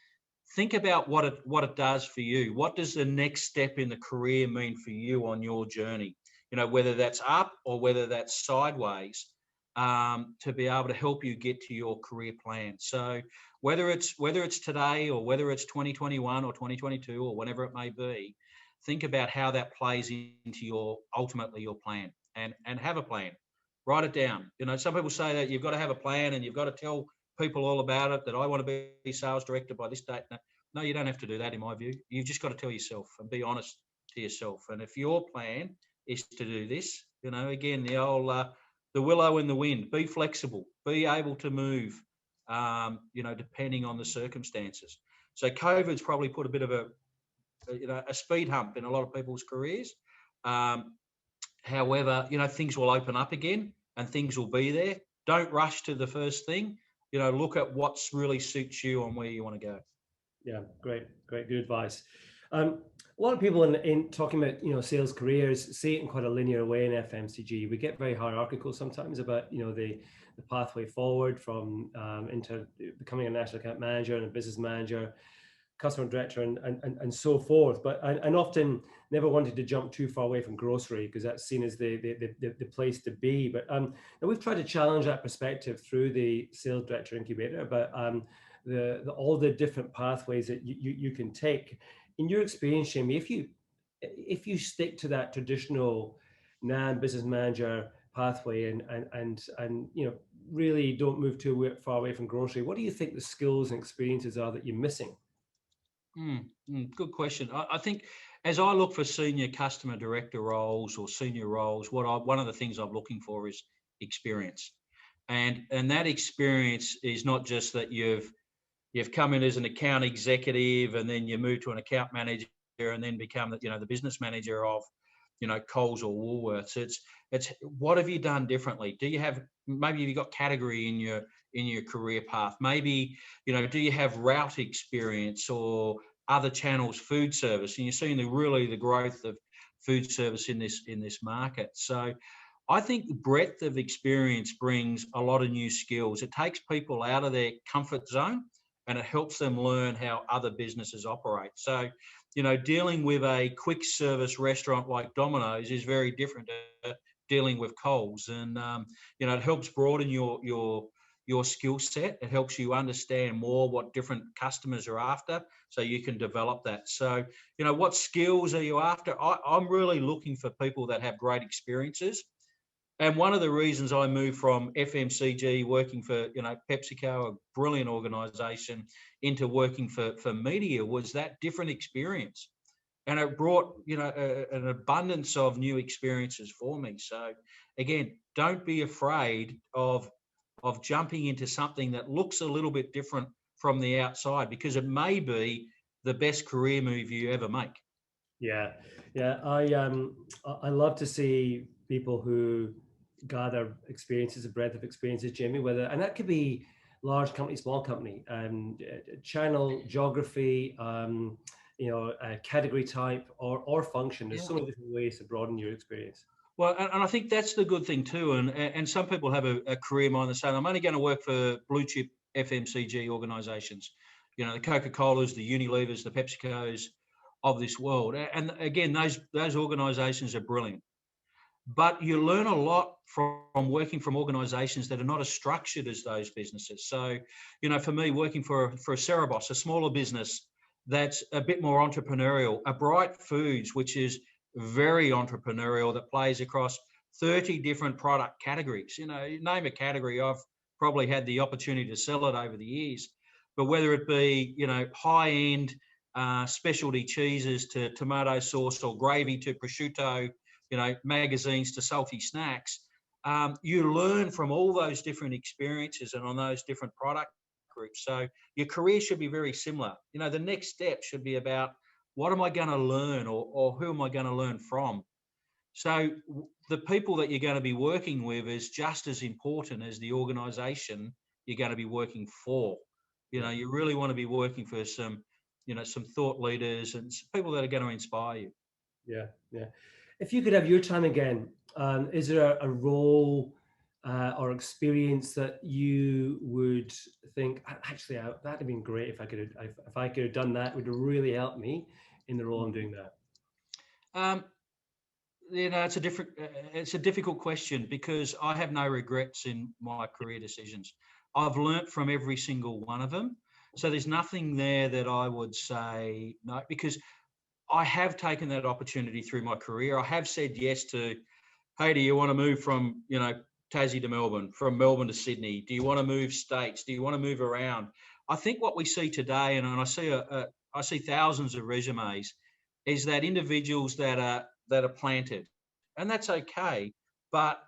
about what it does for you. What does the next step in the career mean for you on your journey? Whether that's up or whether that's sideways, to be able to help you get to your career plan. So whether it's today or whether it's 2021 or 2022 or whatever it may be, think about how that plays into ultimately your plan, and have a plan. Write it down. Some people say that you've got to have a plan and you've got to tell people all about it, that I want to be sales director by this date. No, you don't have to do that, in my view. You've just got to tell yourself and be honest to yourself. And if your plan is to do this, again, the old the willow in the wind, be flexible, be able to move, depending on the circumstances. So COVID's probably put a bit of a speed hump in a lot of people's careers. However, things will open up again and things will be there. Don't rush to the first thing. Look at what's really suits you and where you want to go. Yeah, great, good advice. A lot of people in talking about sales careers see it in quite a linear way in FMCG. We get very hierarchical sometimes about the pathway forward from into becoming a national account manager and a business manager, customer director, and so forth. But and often never wanted to jump too far away from grocery, because that's seen as the place to be. But and we've tried to challenge that perspective through the sales director incubator about all the different pathways that you can take. In your experience, Jamie, if you stick to that traditional NAM business manager pathway and really don't move too far away from grocery, what do you think the skills and experiences are that you're missing? Good question. I think as I look for senior customer director roles or senior roles, one of the things I'm looking for is experience, and that experience is not just that you've come in as an account executive and then you move to an account manager and then become the business manager of Coles or Woolworths. It's what have you done differently? Maybe you've got category in your career path. Maybe do you have route experience or other channels, food service, and you're seeing the growth of food service in this market. So I think the breadth of experience brings a lot of new skills. It takes people out of their comfort zone and it helps them learn how other businesses operate. So, dealing with a quick service restaurant like Domino's is very different to dealing with Coles. And, it helps broaden your skill set. It helps you understand more what different customers are after, so you can develop that. So, what skills are you after? I'm really looking for people that have great experiences. And one of the reasons I moved from FMCG, working for PepsiCo, a brilliant organisation, into working for media was that different experience, and it brought an abundance of new experiences for me. So again, don't be afraid of jumping into something that looks a little bit different from the outside, because it may be the best career move you ever make. Yeah, yeah. I love to see people who gather experiences, a breadth of experiences, Jamie. Whether and that could be large company, small company, channel, geography, category type, or function. There's Yeah. so many different ways to broaden your experience. Well, and I think that's the good thing too. And some people have a career mind that say, I'm only going to work for blue chip FMCG organisations, the Coca-Colas, the Unilevers, the PepsiCos of this world. And again, those organisations are brilliant. But you learn a lot from working from organisations that are not as structured as those businesses. So, for me, working for a Cerebos, a smaller business that's a bit more entrepreneurial, a Bright Foods, which is very entrepreneurial, that plays across 30 different product categories. Name a category, I've probably had the opportunity to sell it over the years. But whether it be, high-end specialty cheeses to tomato sauce or gravy to prosciutto, magazines to salty snacks, you learn from all those different experiences and on those different product groups. So your career should be very similar. The next step should be about what am I going to learn or who am I going to learn from? So the people that you're going to be working with is just as important as the organization you're going to be working for. You really want to be working for some thought leaders and people that are going to inspire you. Yeah, yeah. If you could have your time again, is there a role or experience that you would think actually that'd have been great if I could have done that? It would have really helped me in the role I'm doing now. Um, it's a difficult question because I have no regrets in my career decisions. I've learnt from every single one of them. So there's nothing there that I would say no, because I have taken that opportunity through my career. I have said yes to, hey, do you want to move from, Tassie to Melbourne, from Melbourne to Sydney? Do you want to move states? Do you want to move around? I think what we see today, and I see thousands of resumes, is that individuals that are planted, and that's okay. But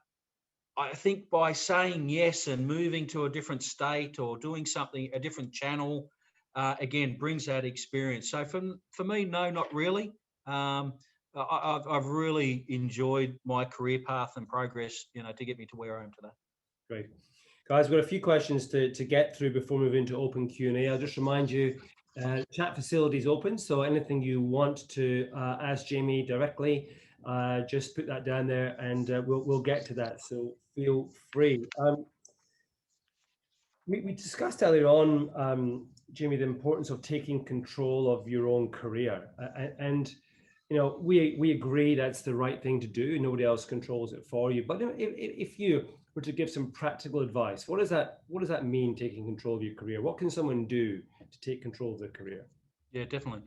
I think by saying yes and moving to a different state or doing something, a different channel, again, brings that experience. So for me, no, not really. I've really enjoyed my career path and progress, to get me to where I am today. Great. Guys, we've got a few questions to get through before we move into open Q&A. I'll just remind you, chat facility is open, so anything you want to ask Jamie directly, just put that down there and we'll get to that, so feel free. We discussed earlier on, Jamie, the importance of taking control of your own career. And we agree that's the right thing to do. Nobody else controls it for you. But if you were to give some practical advice, what does that mean, taking control of your career? What can someone do to take control of their career? Yeah, definitely.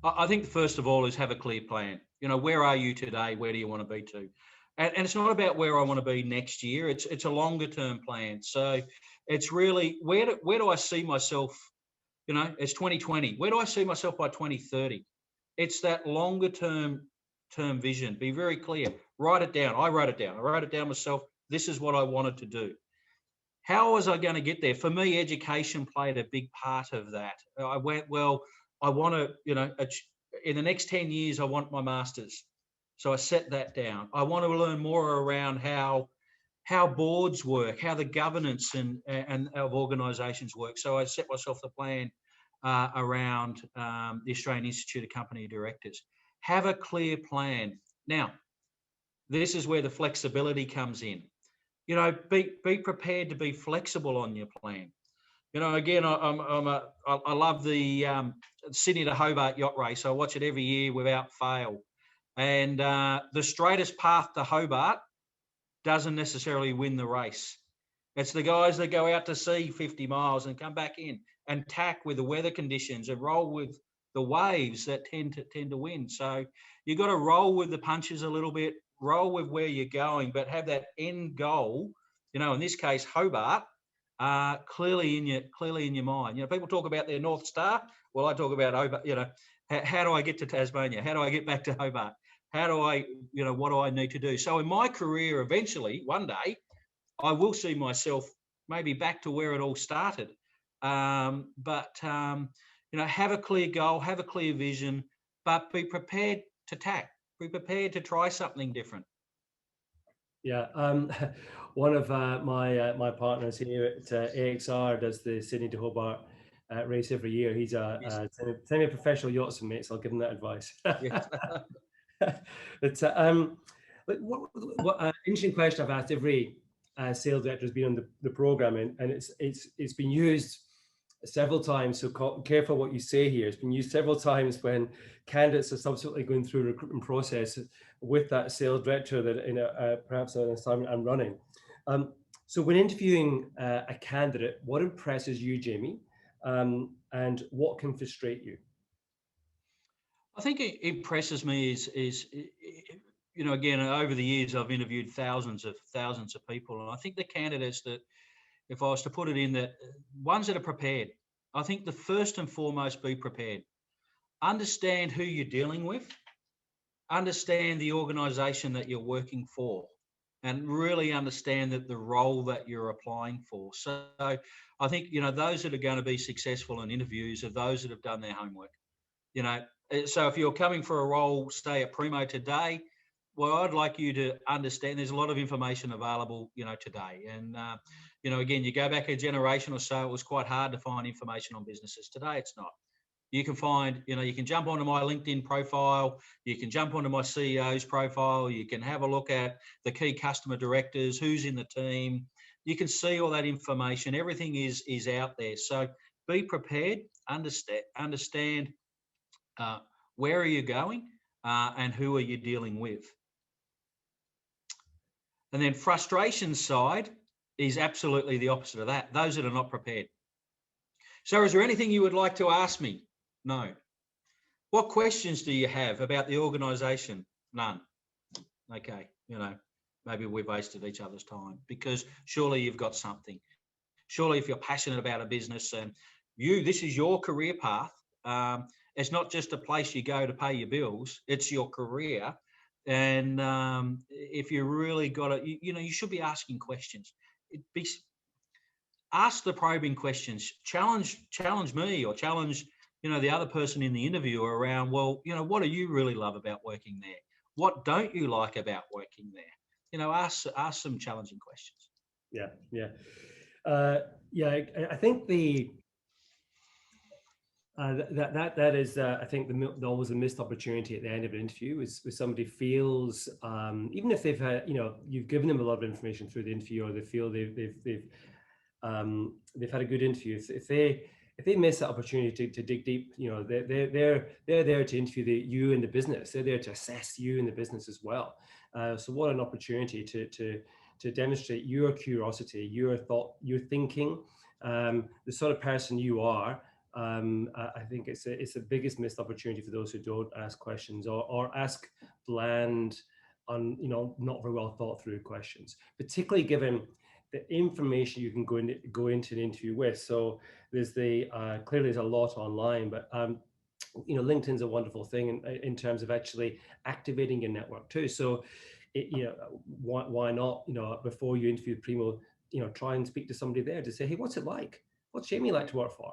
I think first of all is have a clear plan. Where are you today? Where do you want to be to? And it's not about where I want to be next year. It's a longer term plan. So it's really where do I see myself? It's 2020. Where do I see myself by 2030? It's that longer term vision. Be very clear. Write it down. I wrote it down. I wrote it down myself. This is what I wanted to do. How was I going to get there? For me, education played a big part of that. I went, well, I want to, in the next 10 years, I want my master's. So I set that down. I want to learn more around how boards work, how the governance and of organisations work. So I set myself the plan around the Australian Institute of Company Directors. Have a clear plan. Now, this is where the flexibility comes in. Be prepared to be flexible on your plan. Again, I love the Sydney to Hobart yacht race. I watch it every year without fail. And the straightest path to Hobart doesn't necessarily win the race. It's the guys that go out to sea 50 miles and come back in and tack with the weather conditions and roll with the waves that tend to win. So you've got to roll with the punches a little bit, roll with where you're going, but have that end goal. In this case, Hobart, clearly in your mind. People talk about their North Star. Well, I talk about Hobart. How do I get to Tasmania? How do I get back to Hobart? How do I, what do I need to do? So in my career, eventually, one day, I will see myself maybe back to where it all started. But have a clear goal, have a clear vision, but be prepared to tack. Be prepared to try something different. Yeah, one of my partners here at AXR does the Sydney to Hobart race every year. He's a semi-professional yachtsman, mate, so I'll give him that advice. Yes. But what interesting question I've asked every sales director who's been on the program, and it's been used several times. So careful what you say here. It's been used several times when candidates are subsequently going through a recruitment process with that sales director that perhaps an assignment I'm running. So when interviewing a candidate, what impresses you, Jamie, and what can frustrate you? I think it impresses me is again, over the years I've interviewed thousands of people, and I think the candidates that, if I was to put it in, that ones that are prepared. I think the first and foremost, be prepared. Understand who you're dealing with. Understand the organisation that you're working for, and really understand that the role that you're applying for. So I think those that are going to be successful in interviews are those that have done their homework. So if you're coming for a role, stay at Primo today, well, I'd like you to understand there's a lot of information available, today. And, again, you go back a generation or so, it was quite hard to find information on businesses. Today, it's not. You can find, you can jump onto my LinkedIn profile, you can jump onto my CEO's profile, you can have a look at the key customer directors, who's in the team. You can see all that information. Everything is out there. So be prepared, understand where are you going and who are you dealing with. And then frustration side is absolutely the opposite of that. Those that are not prepared. So is there anything you would like to ask me? No. What questions do you have about the organisation? None. Okay, maybe we've wasted each other's time, because surely you've got something. Surely if you're passionate about a business and this is your career path, it's not just a place you go to pay your bills, it's your career. And if you really got it, you should be asking questions. Ask the probing questions. Challenge me, or challenge the other person in the interview around, well, what do you really love about working there? What don't you like about working there? Ask some challenging questions. Yeah. I think that is I think always a missed opportunity at the end of an interview is when somebody feels even if they've had you've given them a lot of information through the interview, or they feel they've had a good interview. If they miss that opportunity to dig deep, they're there to interview you in the business. They're there to assess you in the business as well. So what an opportunity to demonstrate your curiosity, your thought, your thinking, the sort of person you are. I think it's the biggest missed opportunity for those who don't ask questions or ask bland, not very well thought through questions, particularly given the information you can go into an interview with. So there's clearly there's a lot online, but LinkedIn's a wonderful thing in terms of actually activating your network too. So why not before you interview Primo, try and speak to somebody there to say, hey, what's it like? What's Jamie like to work for?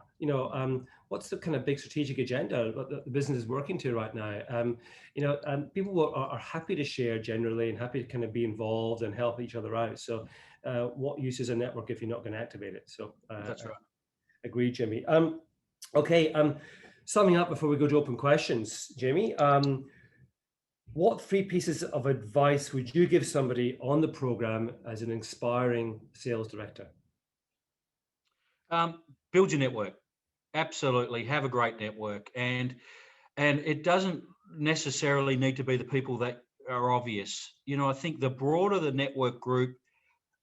What's the kind of big strategic agenda that the business is working to right now? People are happy to share generally and happy to kind of be involved and help each other out. So what use is a network if you're not going to activate it? So that's right. Agree, Jamie. Okay. Summing up before we go to open questions, Jamie, what 3 pieces of advice would you give somebody on the program as an inspiring sales director? Build your network. Absolutely. Have a great network. And it doesn't necessarily need to be the people that are obvious. I think the broader the network group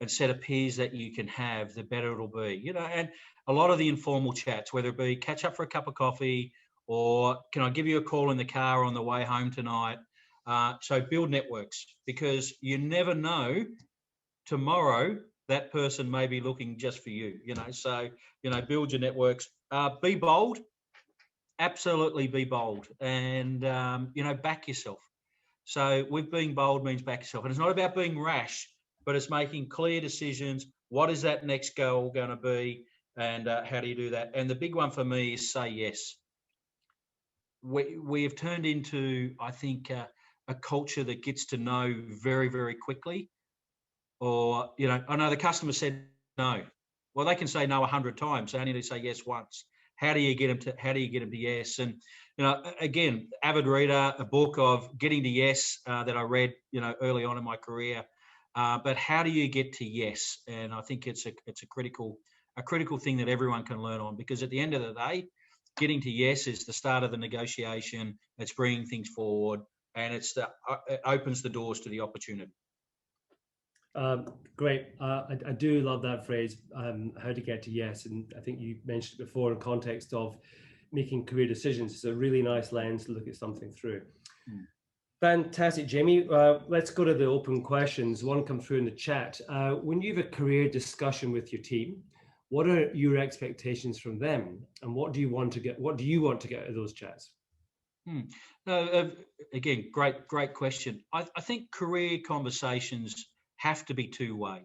and set of peers that you can have, the better it'll be. And a lot of the informal chats, whether it be catch up for a cup of coffee or can I give you a call in the car on the way home tonight? So build networks, because you never know, tomorrow that person may be looking just for you, so, build your networks, be bold, absolutely be bold, and, back yourself. So with being bold means back yourself. And it's not about being rash, but it's making clear decisions. What is that next goal going to be? And how do you do that? And the big one for me is say yes. we have turned into, I think, a culture that gets to know very, very quickly. Or, I know the customer said no. Well, they can say no 100 times. They only need to say yes once. How do you get them to yes? And, again, avid reader, a book of getting to yes that I read, early on in my career. But how do you get to yes? And I think it's a critical thing that everyone can learn on, because at the end of the day, getting to yes is the start of the negotiation. It's bringing things forward, and it opens the doors to the opportunity. Great. I do love that phrase, how to get to yes. And I think you mentioned it before in context of making career decisions. It's a really nice lens to look at something through. Fantastic, Jamie. Let's go to the open questions. One come through in the chat. When you have a career discussion with your team, what are your expectations from them, and what do you want to get out of those chats? Again, great question. I think career conversations have to be two-way.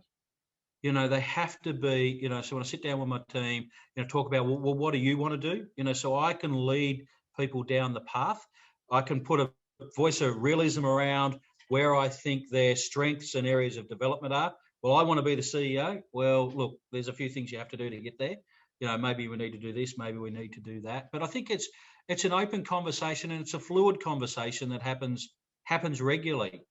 They have to be, so when I sit down with my team, talk about, well, what do you want to do? So I can lead people down the path. I can put a voice of realism around where I think their strengths and areas of development are. Well, I want to be the CEO. Well, look, there's a few things you have to do to get there. Maybe we need to do this, maybe we need to do that. But I think it's an open conversation, and it's a fluid conversation that happens regularly.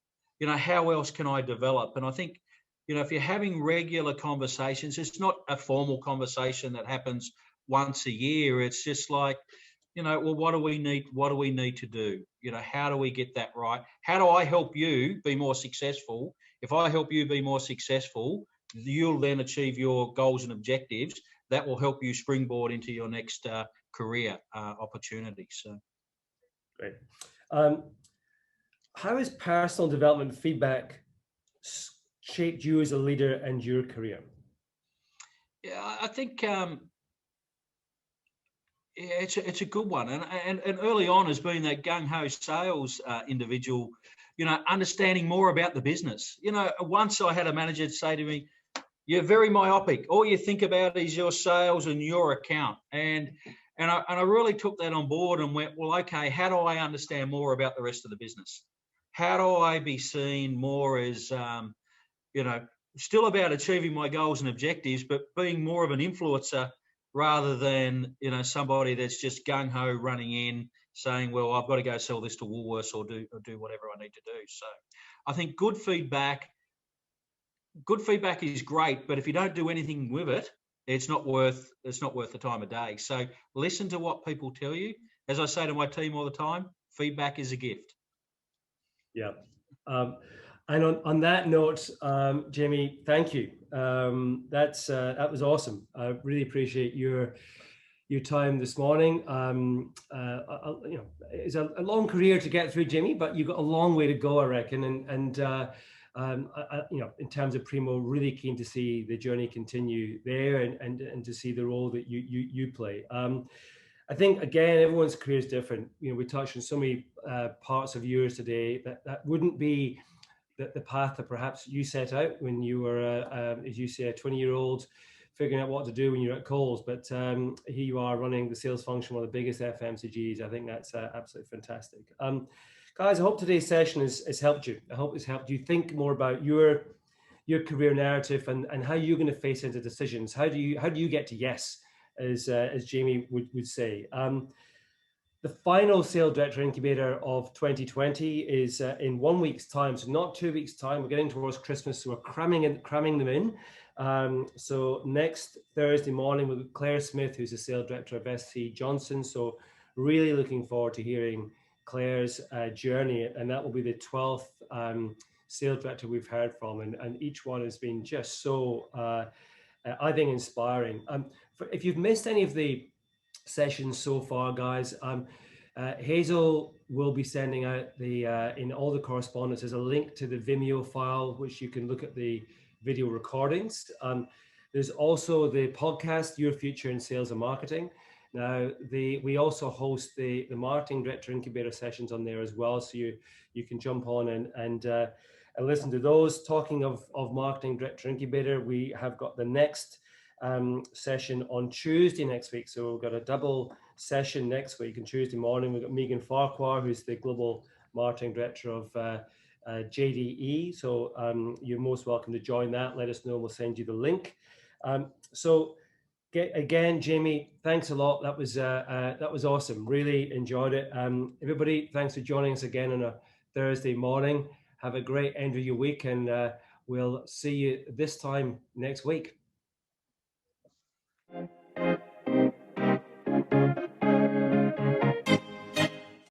How else can I develop? And I think, if you're having regular conversations, it's not a formal conversation that happens once a year. It's just like, well, what do we need? What do we need to do? How do we get that right? How do I help you be more successful? If I help you be more successful, you'll then achieve your goals and objectives. That will help you springboard into your next career opportunity. So, great. How has personal development feedback shaped you as a leader and your career? Yeah, I think it's a good one, and early on, as being that gung ho sales individual, understanding more about the business. Once I had a manager say to me, "You're very myopic. All you think about is your sales and your account," and I really took that on board and went, well, okay, how do I understand more about the rest of the business? How do I be seen more as still about achieving my goals and objectives, but being more of an influencer rather than, somebody that's just gung-ho running in saying, well, I've got to go sell this to Woolworths or do whatever I need to do. So I think good feedback is great, but if you don't do anything with it, it's not worth the time of day. So listen to what people tell you. As I say to my team all the time, feedback is a gift. Yeah. And on that note, Jamie, thank you. That was awesome. I really appreciate your time this morning. It's a long career to get through, Jamie, but you've got a long way to go, I reckon. And in terms of Primo, really keen to see the journey continue there and to see the role that you play. I think, again, everyone's career is different. We touched on so many parts of yours today that wouldn't be the path that perhaps you set out when you were, as you say, a 20-year-old figuring out what to do when you're at Coles. But here you are running the sales function, one of the biggest FMCGs. I think that's absolutely fantastic. Guys, I hope today's session has helped you. I hope it's helped you think more about your career narrative and how you're going to face into decisions. How do you get to yes, as Jamie would say. The final Sales Director Incubator of 2020 is in 1 week's time, so not 2 weeks' time. We're getting towards Christmas, so we're cramming them in. So next Thursday morning, we've got Claire Smith, who's the Sales Director of SC Johnson. So really looking forward to hearing Claire's journey, and that will be the 12th Sales Director we've heard from, and each one has been just so, I think, inspiring. If you've missed any of the sessions so far, guys, Hazel will be sending out in all the correspondence, there's a link to the Vimeo file, which you can look at the video recordings. There's also the podcast, Your Future in Sales and Marketing. Now, we also host the Marketing Director Incubator sessions on there as well, so you can jump on and listen to those. Talking of Marketing Director Incubator, we have got the next session on Tuesday next week. So we've got a double session next week. On Tuesday morning, we've got Megan Farquhar, who's the Global Marketing Director of JDE. So you're most welcome to join that. Let us know. We'll send you the link. Again, Jamie, thanks a lot. That was awesome. Really enjoyed it. Everybody, thanks for joining us again on a Thursday morning. Have a great end of your week, and we'll see you this time next week.